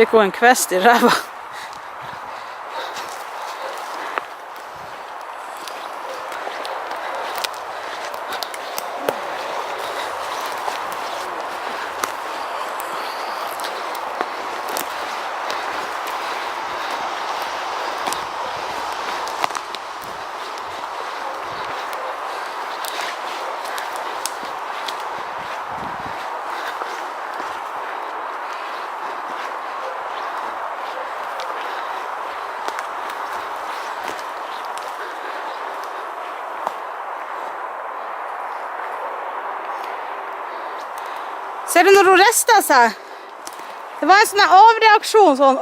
Fikk hun en kvest i ræva. Ser du når hun ristet seg? Det var en sånn avreaksjon, sånn,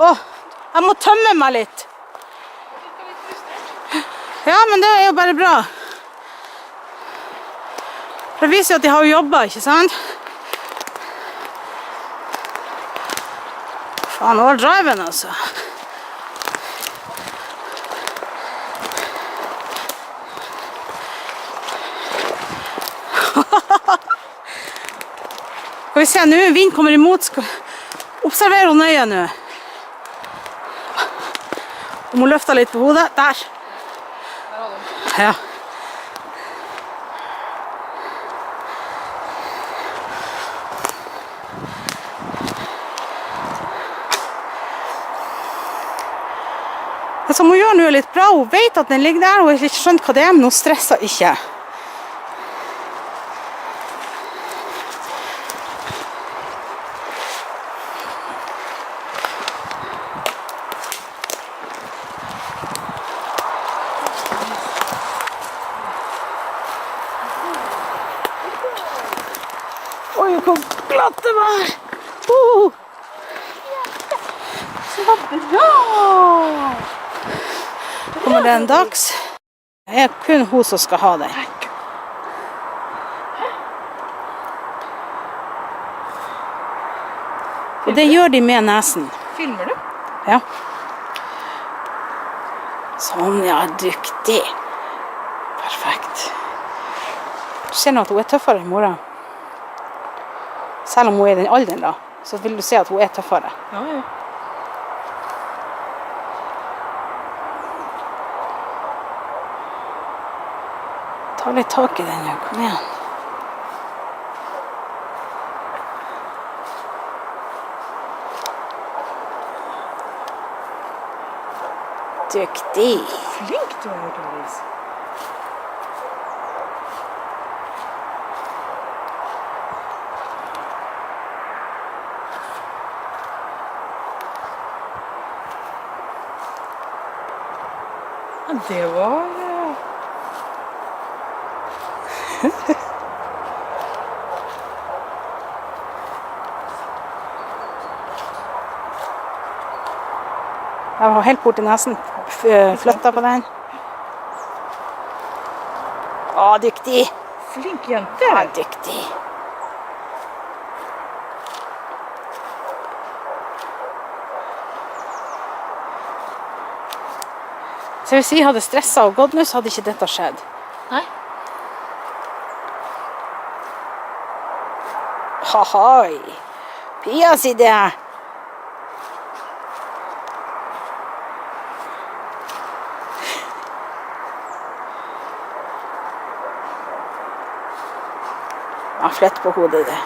jeg må tømme meg litt. Ja, men det er jo bare bra. For det viser jo at de har jobbet, ikke sant? Faen, all driven, altså. Skal vi se, nå vind kommer imot. Observer hun nøye nå. Hun må løfte litt på hodet. Der. Ja. Det som hun gjør nå er litt bra. Hun vet at den ligger der. Hun har ikke skjønt hva det er, men hun stresser ikke. Oi, hvor glatt det var! Så var det bra! Kommer det en dags? Det er kun hun som skal ha den. Og det gjør de med nesen. Filmer du? Ja. Sånn, ja, dyktig. Perfekt. Du ser nå at hun er tøffere enn mora. Selv om hun er i den alderen da, så vil du se at hun er tøffere. Ja, ja. Ta litt tak i den nå, kom igjen. Dyktig. Flink du er, Louise. Ja, det var... Jeg var helt bort i nesen, flyttet på den. Å, dyktig. Flink jente. Ja, dyktig. Så hvis vi hadde stresset og gått nå, så hadde ikke dette skjedd. Nei. Hahoi. Pia sier det. Ja, flett på hodet det.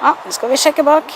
Ja, nå skal vi sjekke bak.